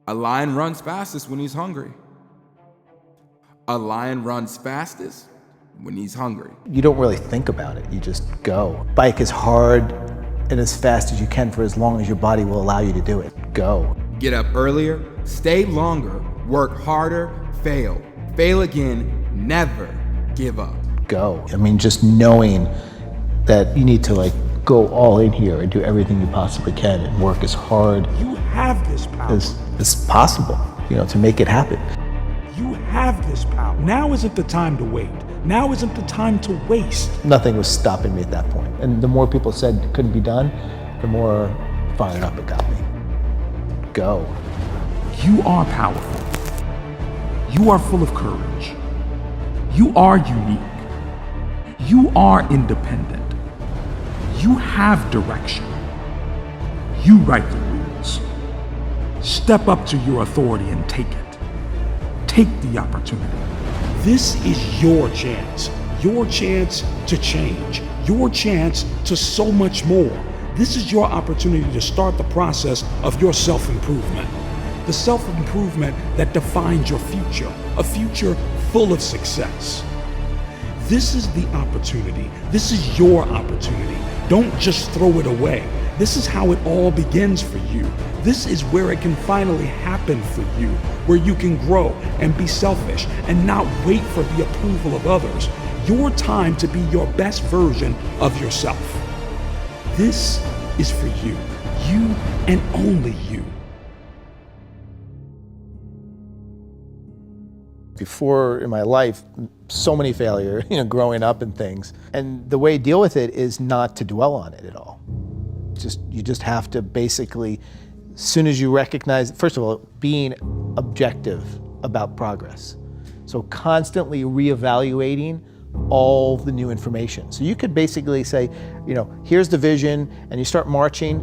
A lion runs fastest when he's hungry. A lion runs fastest when he's hungry. You don't really think about it, you just go. Bike as hard and as fast as you can for as long as your body will allow you to do it. Go. Get up earlier, stay longer, work harder, fail. Fail again, never give up. Go. I mean, just knowing that you need to go all in here and do everything you possibly can and work as hard You have this power. as possible, to make it happen. You have this power. Now isn't the time to wait. Now isn't the time to waste. Nothing was stopping me at that point. And the more people said it couldn't be done, the more fired up it got me. Go. You are powerful. You are full of courage. You are unique. You are independent. You have direction. You write the rules. Step up to your authority and take it. Take the opportunity. This is your chance to change, your chance to so much more. This is your opportunity to start the process of your self-improvement. The self-improvement that defines your future, a future full of success. This is the opportunity. This is your opportunity. Don't just throw it away. This is how it all begins for you. This is where it can finally happen for you, where you can grow and be selfish and not wait for the approval of others. Your time to be your best version of yourself. This is for you and only you. Before in my life, so many failure, growing up and things. And the way to deal with it is not to dwell on it at all. You just have to basically, as soon as you recognize, first of all, being objective about progress. So constantly reevaluating all the new information. So you could basically say, here's the vision, and you start marching,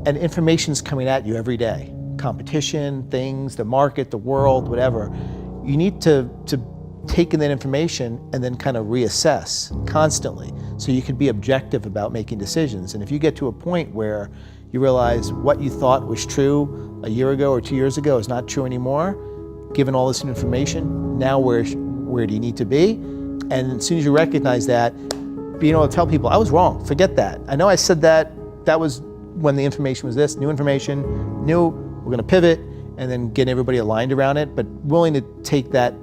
and information's coming at you every day. Competition, things, the market, the world, whatever. You need to take in that information and then kind of reassess constantly so you can be objective about making decisions. And if you get to a point where you realize what you thought was true a year ago or 2 years ago is not true anymore, given all this information, now where do you need to be? And as soon as you recognize that, being able to tell people, I was wrong, forget that. I know I said that was when the information was this, new information, we're gonna pivot, and then get everybody aligned around it, but willing to take that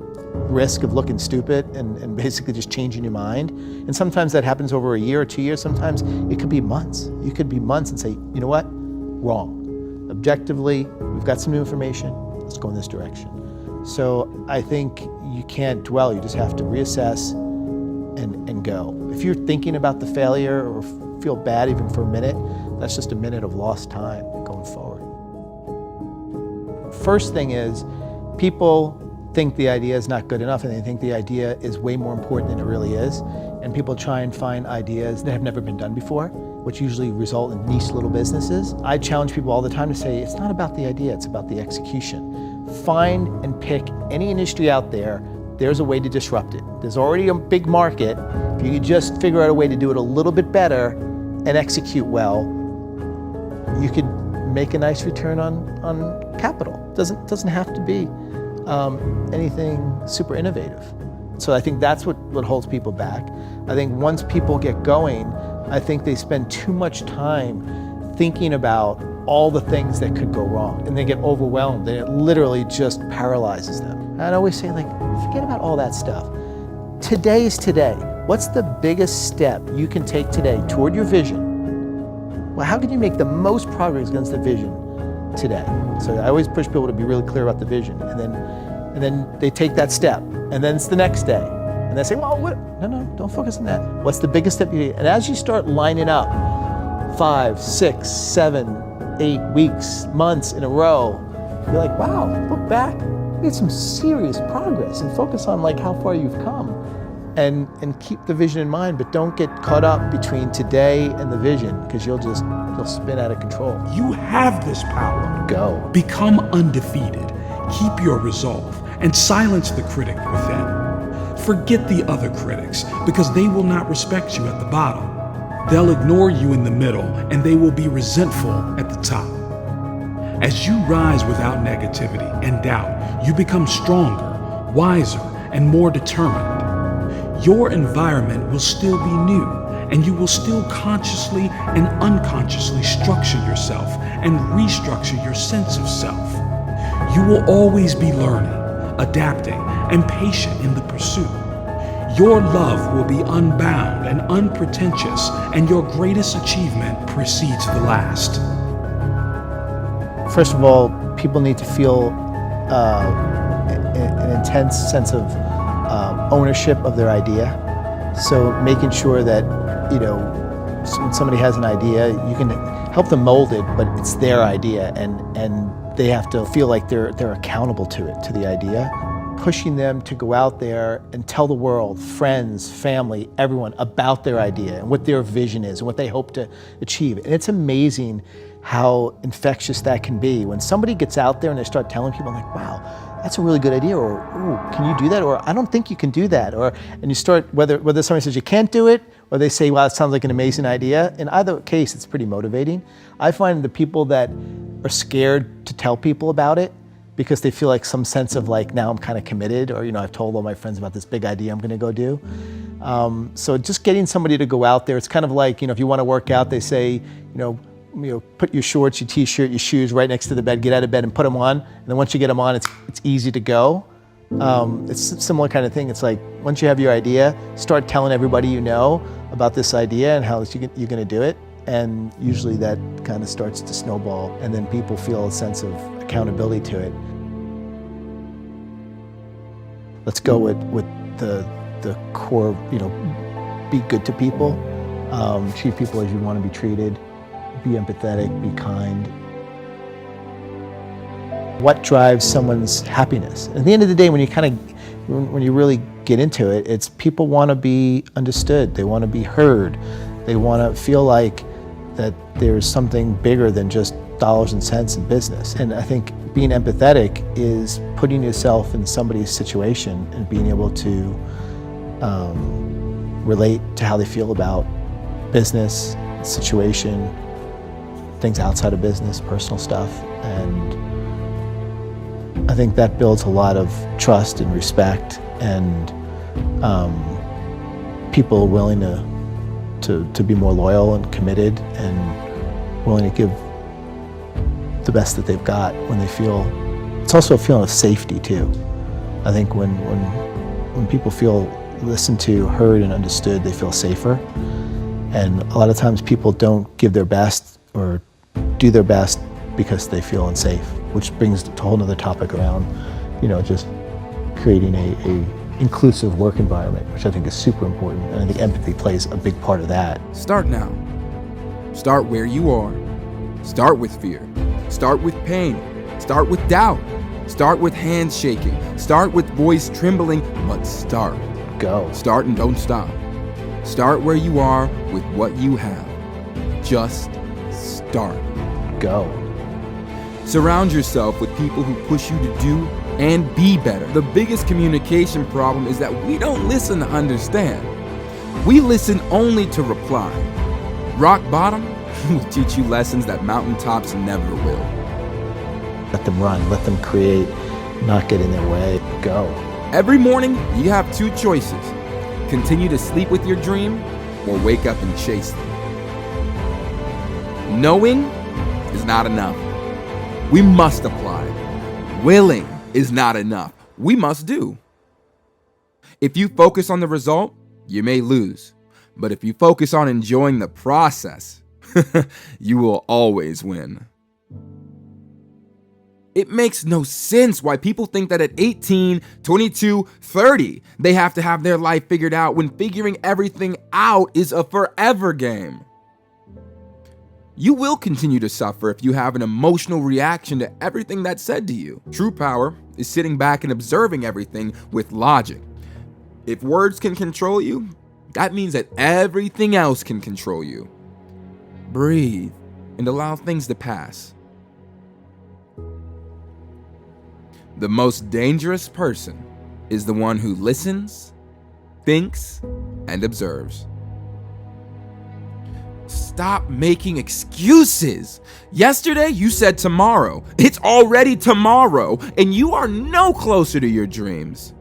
risk of looking stupid and basically just changing your mind. And sometimes that happens over a year or 2 years. Sometimes it could be months. You could be months and say, you know what? Wrong. Objectively, we've got some new information. Let's go in this direction. So I think you can't dwell. You just have to reassess and go. If you're thinking about the failure or feel bad even for a minute, that's just a minute of lost time going forward. First thing is, people think the idea is not good enough and they think the idea is way more important than it really is. And people try and find ideas that have never been done before, which usually result in niche little businesses. I challenge people all the time to say, it's not about the idea, it's about the execution. Find and pick any industry out there, there's a way to disrupt it. There's already a big market. If you could just figure out a way to do it a little bit better and execute well, you could make a nice return on capital. Doesn't have to be anything super innovative. So I think that's what holds people back. I think once people get going, I think they spend too much time thinking about all the things that could go wrong, and they get overwhelmed, and it literally just paralyzes them. And I'd always say, forget about all that stuff. Today is today. What's the biggest step you can take today toward your vision? Well, how can you make the most progress against the vision today? So I always push people to be really clear about the vision, and then they take that step, and then it's the next day, and they say, well, what? No, don't focus on that. What's the biggest step you need? And as you start lining up 5, 6, 7, 8 weeks, months in a row, you're like, wow, look back, you made some serious progress, and focus on how far you've come, and keep the vision in mind, but don't get caught up between today and the vision, because you'll spin out of control. You have this power. Go. Become undefeated. Keep your resolve and silence the critic within. Forget the other critics, because they will not respect you at the bottom. They'll ignore you in the middle, and they will be resentful at the top. As you rise without negativity and doubt, you become stronger, wiser, and more determined. Your environment will still be new, and you will still consciously and unconsciously structure yourself and restructure your sense of self. You will always be learning, adapting, and patient in the pursuit. Your love will be unbound and unpretentious, and your greatest achievement precedes the last. First of all, people need to feel an intense sense of ownership of their idea. So making sure that, when somebody has an idea, you can help them mold it, but it's their idea, and they have to feel like they're accountable to it, to the idea. Pushing them to go out there and tell the world, friends, family, everyone, about their idea and what their vision is and what they hope to achieve. And it's amazing how infectious that can be. When somebody gets out there and they start telling people, like, wow, that's a really good idea, or, ooh, can you do that? Or, I don't think you can do that. And you start, whether somebody says you can't do it, or they say, wow, it sounds like an amazing idea. In either case, it's pretty motivating. I find the people that are scared to tell people about it, because they feel like some sense of like, now I'm kind of committed, or, I've told all my friends about this big idea I'm gonna go do. So just getting somebody to go out there, it's kind of like, if you wanna work out, they say, put your shorts, your t-shirt, your shoes right next to the bed, get out of bed and put them on. And then once you get them on, it's easy to go. It's a similar kind of thing. It's like, once you have your idea, start telling everybody you know about this idea and how you're gonna do it. And usually that kind of starts to snowball, and then people feel a sense of accountability to it. Let's go with the core, be good to people, treat people as you want to be treated, be empathetic, be kind. What drives someone's happiness? At the end of the day, when you really get into it, it's people want to be understood, they want to be heard, they want to feel like that there's something bigger than just dollars and cents in business. And I think being empathetic is putting yourself in somebody's situation and being able to relate to how they feel about business, situation, things outside of business, personal stuff. And I think that builds a lot of trust and respect, and people are willing to be more loyal and committed and willing to give the best that they've got when they feel. It's also a feeling of safety too. I think when people feel listened to, heard, and understood, they feel safer. And a lot of times people don't give their best or do their best because they feel unsafe, which brings to a whole nother topic around, just creating a inclusive work environment, which I think is super important. And I think empathy plays a big part of that. Start now. Start where you are. Start with fear. Start with pain. Start with doubt. Start with hands shaking. Start with voice trembling, but start. Go. Start and don't stop. Start where you are with what you have. Just start. Go. Surround yourself with people who push you to do and be better. The biggest communication problem is that we don't listen to understand. We listen only to reply. Rock bottom will teach you lessons that mountaintops never will. Let them run, let them create, not get in their way. Go. Every morning, you have two choices. Continue to sleep with your dream or wake up and chase them. Knowing is not enough. We must apply. Willing is not enough. We must do. If you focus on the result, you may lose. But if you focus on enjoying the process, you will always win. It makes no sense why people think that at 18, 22, 30, they have to have their life figured out when figuring everything out is a forever game. You will continue to suffer if you have an emotional reaction to everything that's said to you. True power is sitting back and observing everything with logic. If words can control you, that means that everything else can control you. Breathe and allow things to pass. The most dangerous person is the one who listens, thinks, and observes. stop making excuses. Yesterday, you said tomorrow. It's already tomorrow, and you are no closer to your dreams.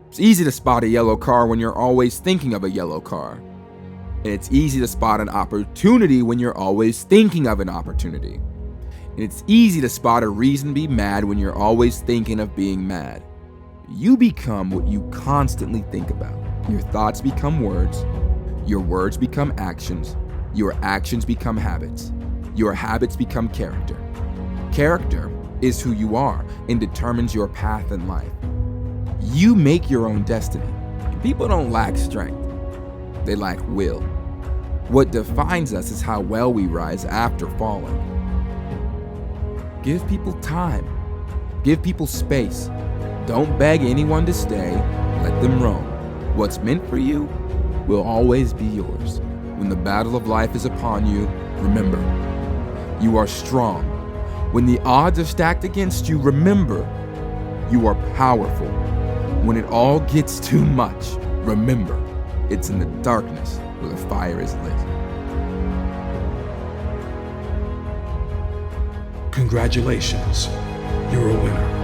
It's easy to spot a yellow car when you're always thinking of a yellow car. And it's easy to spot an opportunity when you're always thinking of an opportunity. And it's easy to spot a reason to be mad when you're always thinking of being mad. You become what you constantly think about. Your thoughts become words. Your words become actions. Your actions become habits. Your habits become character. Character is who you are and determines your path in life. You make your own destiny. People don't lack strength. They lack will. What defines us is how well we rise after falling. Give people time. Give people space. Don't beg anyone to stay. Let them roam. What's meant for you will always be yours. When the battle of life is upon you, remember, you are strong. When the odds are stacked against you, remember, you are powerful. When it all gets too much, remember, it's in the darkness where the fire is lit. Congratulations, you're a winner.